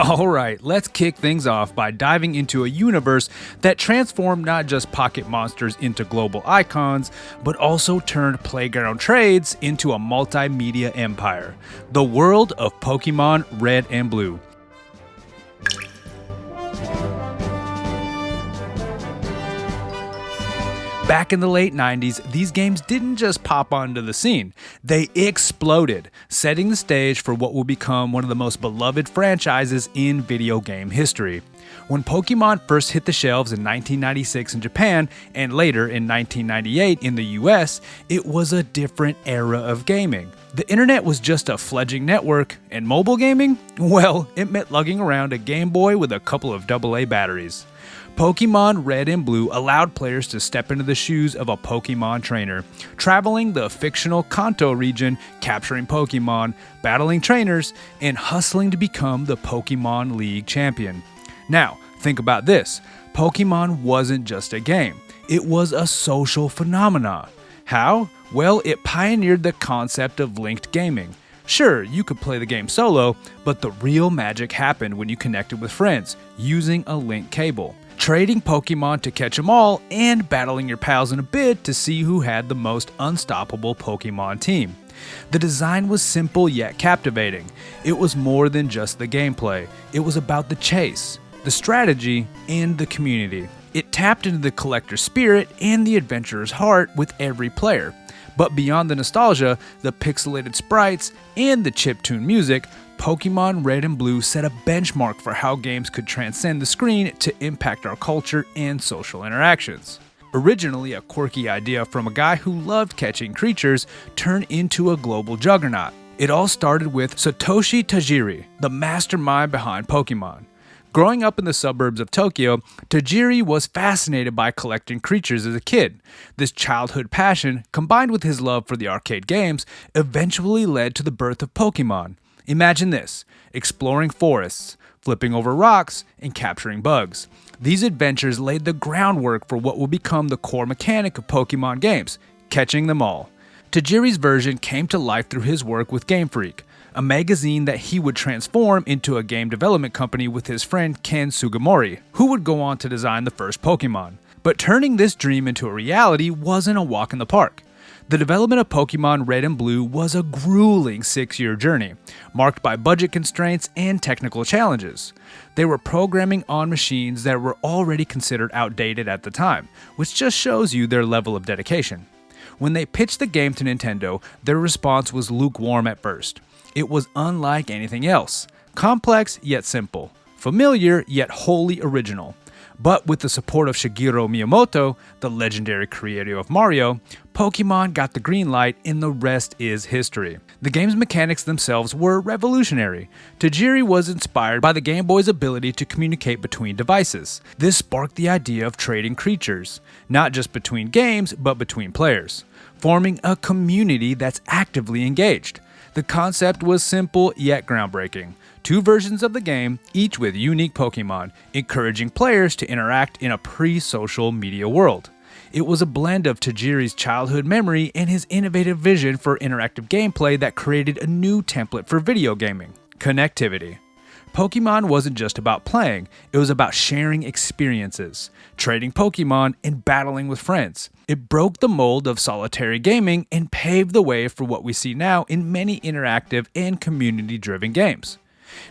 Alright, let's kick things off by diving into a universe that transformed not just pocket monsters into global icons, but also turned playground trades into a multimedia empire. The world of Pokémon Red and Blue. Back in the late 90s, these games didn't just pop onto the scene, they exploded, setting the stage for what will become one of the most beloved franchises in video game history. When Pokémon first hit the shelves in 1996 in Japan and later in 1998 in the US, it was a different era of gaming. The internet was just a fledgling network, and mobile gaming? Well, it meant lugging around a Game Boy with a couple of AA batteries. Pokémon Red and Blue allowed players to step into the shoes of a Pokémon trainer, traveling the fictional Kanto region, capturing Pokémon, battling trainers, and hustling to become the Pokémon League champion. Now, think about this. Pokémon wasn't just a game. It was a social phenomenon. How? Well, it pioneered the concept of linked gaming. Sure, you could play the game solo, but the real magic happened when you connected with friends, using a link cable. Trading Pokemon to catch them all, and battling your pals in a bid to see who had the most unstoppable Pokemon team. The design was simple yet captivating. It was more than just the gameplay. It was about the chase, the strategy, and the community. It tapped into the collector's spirit and the adventurer's heart with every player. But beyond the nostalgia, the pixelated sprites, and the chiptune music, Pokémon Red and Blue set a benchmark for how games could transcend the screen to impact our culture and social interactions. Originally a quirky idea from a guy who loved catching creatures turned into a global juggernaut. It all started with Satoshi Tajiri, the mastermind behind Pokémon. Growing up in the suburbs of Tokyo, Tajiri was fascinated by collecting creatures as a kid. This childhood passion, combined with his love for the arcade games, eventually led to the birth of Pokémon. Imagine this, exploring forests, flipping over rocks, and capturing bugs. These adventures laid the groundwork for what will become the core mechanic of Pokémon games, catching them all. Tajiri's version came to life through his work with Game Freak, a magazine that he would transform into a game development company with his friend Ken Sugimori, who would go on to design the first Pokémon. But turning this dream into a reality wasn't a walk in the park. The development of Pokémon Red and Blue was a grueling 6-year journey, marked by budget constraints and technical challenges. They were programming on machines that were already considered outdated at the time, which just shows you their level of dedication. When they pitched the game to Nintendo, their response was lukewarm at first. It was unlike anything else, complex yet simple, familiar yet wholly original. But with the support of Shigeru Miyamoto, the legendary creator of Mario, Pokémon got the green light and the rest is history. The game's mechanics themselves were revolutionary. Tajiri was inspired by the Game Boy's ability to communicate between devices. This sparked the idea of trading creatures, not just between games, but between players, forming a community that's actively engaged. The concept was simple yet groundbreaking. 2 versions of the game, each with unique Pokemon, encouraging players to interact in a pre-social media world. It was a blend of Tajiri's childhood memory and his innovative vision for interactive gameplay that created a new template for video gaming: connectivity. Pokemon wasn't just about playing, it was about sharing experiences, trading Pokemon, and battling with friends. It broke the mold of solitary gaming and paved the way for what we see now in many interactive and community-driven games.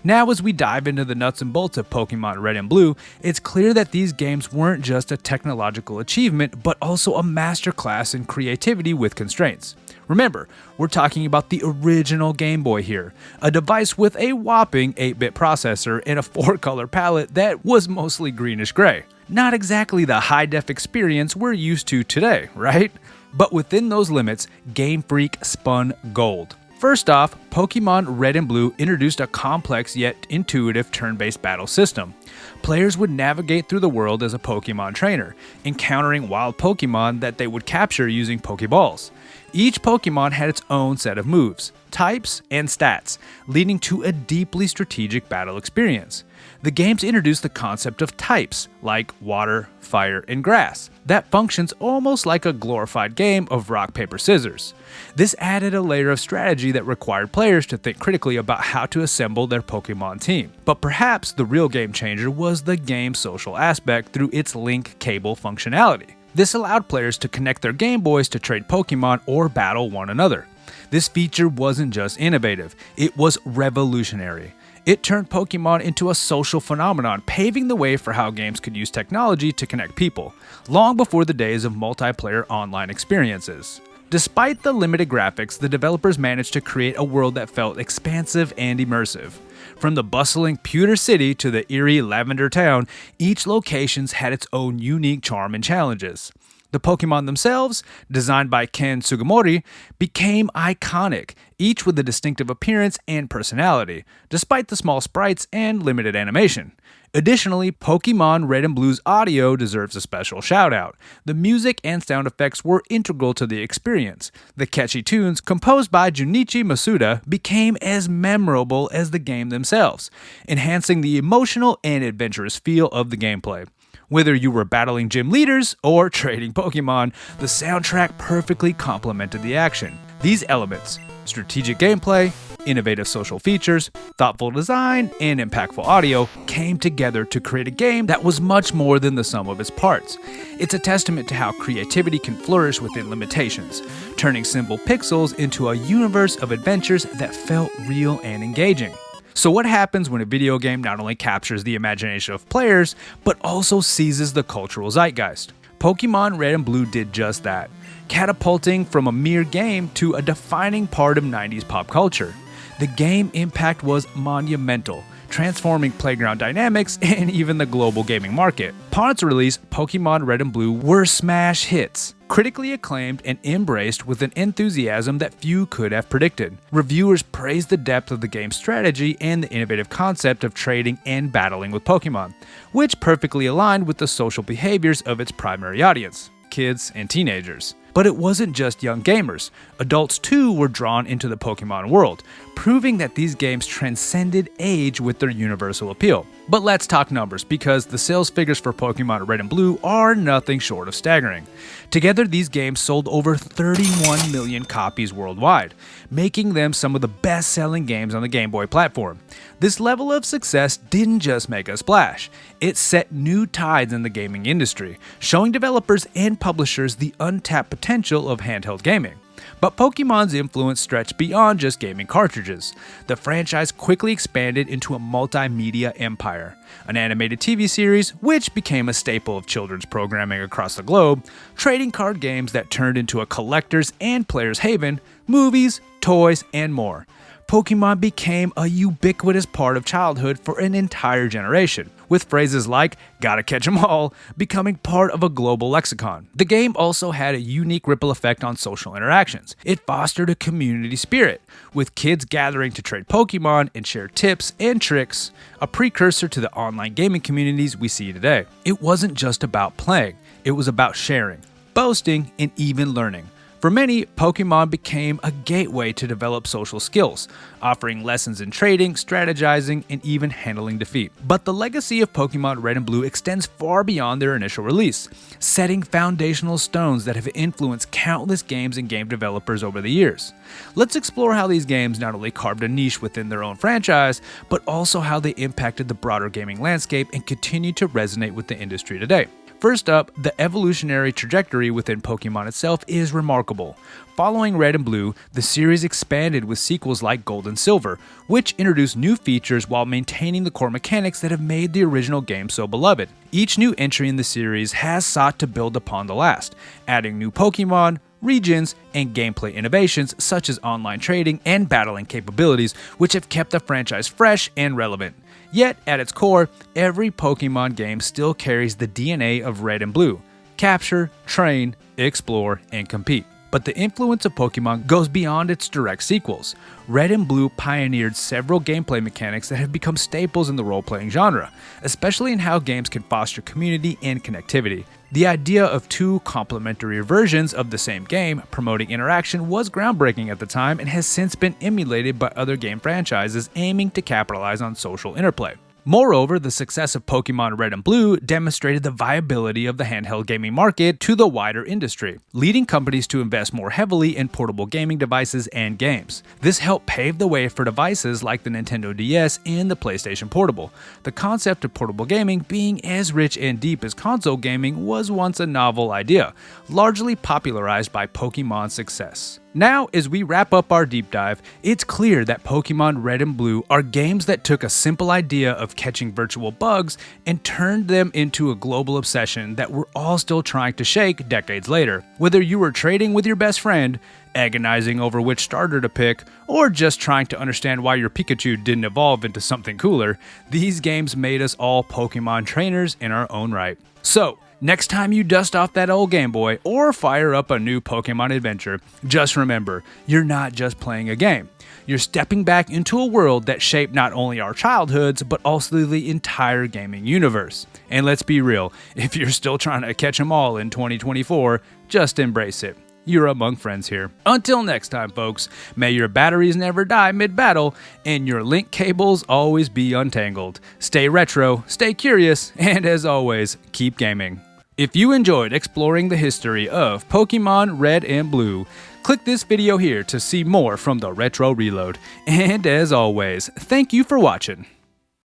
Now, as we dive into the nuts and bolts of Pokémon Red and Blue, it's clear that these games weren't just a technological achievement, but also a masterclass in creativity with constraints. Remember, we're talking about the original Game Boy here, a device with a whopping 8-bit processor and a 4-color palette that was mostly greenish-gray. Not exactly the high-def experience we're used to today, right? But within those limits, Game Freak spun gold. First off, Pokémon Red and Blue introduced a complex yet intuitive turn-based battle system. Players would navigate through the world as a Pokémon trainer, encountering wild Pokémon that they would capture using Pokéballs. Each Pokémon had its own set of moves, types, and stats, leading to a deeply strategic battle experience. The games introduced the concept of types, like water, fire, and grass, that functions almost like a glorified game of rock, paper, scissors. This added a layer of strategy that required players to think critically about how to assemble their Pokémon team. But perhaps the real game changer was the game's social aspect through its link cable functionality. This allowed players to connect their Game Boys to trade Pokémon or battle one another. This feature wasn't just innovative, it was revolutionary. It turned Pokémon into a social phenomenon, paving the way for how games could use technology to connect people, long before the days of multiplayer online experiences. Despite the limited graphics, the developers managed to create a world that felt expansive and immersive. From the bustling Pewter City to the eerie Lavender Town, each location had its own unique charm and challenges. The Pokémon themselves, designed by Ken Sugimori, became iconic, each with a distinctive appearance and personality, despite the small sprites and limited animation. Additionally, Pokémon Red and Blue's audio deserves a special shout-out. The music and sound effects were integral to the experience. The catchy tunes, composed by Junichi Masuda, became as memorable as the game themselves, enhancing the emotional and adventurous feel of the gameplay. Whether you were battling gym leaders or trading Pokémon, the soundtrack perfectly complemented the action. These elements, strategic gameplay, innovative social features, thoughtful design, and impactful audio, came together to create a game that was much more than the sum of its parts. It's a testament to how creativity can flourish within limitations, turning simple pixels into a universe of adventures that felt real and engaging. So what happens when a video game not only captures the imagination of players, but also seizes the cultural zeitgeist? Pokémon Red and Blue did just that, catapulting from a mere game to a defining part of 90s pop culture. The game impact was monumental, transforming playground dynamics and even the global gaming market. Upon its release, Pokémon Red and Blue were smash hits, critically acclaimed and embraced with an enthusiasm that few could have predicted. Reviewers praised the depth of the game's strategy and the innovative concept of trading and battling with Pokémon, which perfectly aligned with the social behaviors of its primary audience, kids and teenagers. But it wasn't just young gamers. Adults too were drawn into the Pokémon world, proving that these games transcended age with their universal appeal. But let's talk numbers, because the sales figures for Pokémon Red and Blue are nothing short of staggering. Together, these games sold over 31 million copies worldwide, making them some of the best-selling games on the Game Boy platform. This level of success didn't just make a splash, it set new tides in the gaming industry, showing developers and publishers the untapped potential of handheld gaming. But Pokémon's influence stretched beyond just gaming cartridges. The franchise quickly expanded into a multimedia empire. An animated TV series, which became a staple of children's programming across the globe, trading card games that turned into a collector's and player's haven, movies, toys, and more. Pokémon became a ubiquitous part of childhood for an entire generation, with phrases like "gotta catch 'em all" becoming part of a global lexicon. The game also had a unique ripple effect on social interactions. It fostered a community spirit, with kids gathering to trade Pokémon and share tips and tricks, a precursor to the online gaming communities we see today. It wasn't just about playing, it was about sharing, boasting, and even learning. For many, Pokémon became a gateway to develop social skills, offering lessons in trading, strategizing, and even handling defeat. But the legacy of Pokémon Red and Blue extends far beyond their initial release, setting foundational stones that have influenced countless games and game developers over the years. Let's explore how these games not only carved a niche within their own franchise, but also how they impacted the broader gaming landscape and continue to resonate with the industry today. First up, the evolutionary trajectory within Pokémon itself is remarkable. Following Red and Blue, the series expanded with sequels like Gold and Silver, which introduced new features while maintaining the core mechanics that have made the original game so beloved. Each new entry in the series has sought to build upon the last, adding new Pokémon, regions, and gameplay innovations such as online trading and battling capabilities, which have kept the franchise fresh and relevant. Yet, at its core, every Pokémon game still carries the DNA of Red and Blue: capture, train, explore, and compete. But the influence of Pokémon goes beyond its direct sequels. Red and Blue pioneered several gameplay mechanics that have become staples in the role-playing genre, especially in how games can foster community and connectivity. The idea of two complementary versions of the same game promoting interaction was groundbreaking at the time and has since been emulated by other game franchises aiming to capitalize on social interplay. Moreover, the success of Pokémon Red and Blue demonstrated the viability of the handheld gaming market to the wider industry, leading companies to invest more heavily in portable gaming devices and games. This helped pave the way for devices like the Nintendo DS and the PlayStation Portable. The concept of portable gaming being as rich and deep as console gaming was once a novel idea, largely popularized by Pokémon's success. Now, as we wrap up our deep dive, it's clear that Pokémon Red and Blue are games that took a simple idea of catching virtual bugs and turned them into a global obsession that we're all still trying to shake decades later. Whether you were trading with your best friend, agonizing over which starter to pick, or just trying to understand why your Pikachu didn't evolve into something cooler, these games made us all Pokémon trainers in our own right. So, next time you dust off that old Game Boy or fire up a new Pokémon adventure, just remember, you're not just playing a game. You're stepping back into a world that shaped not only our childhoods, but also the entire gaming universe. And let's be real, if you're still trying to catch them all in 2024, just embrace it. You're among friends here. Until next time, folks, may your batteries never die mid-battle, and your link cables always be untangled. Stay retro, stay curious, and as always, keep gaming. If you enjoyed exploring the history of Pokémon Red and Blue, click this video here to see more from the Retro Reload. And as always, thank you for watching.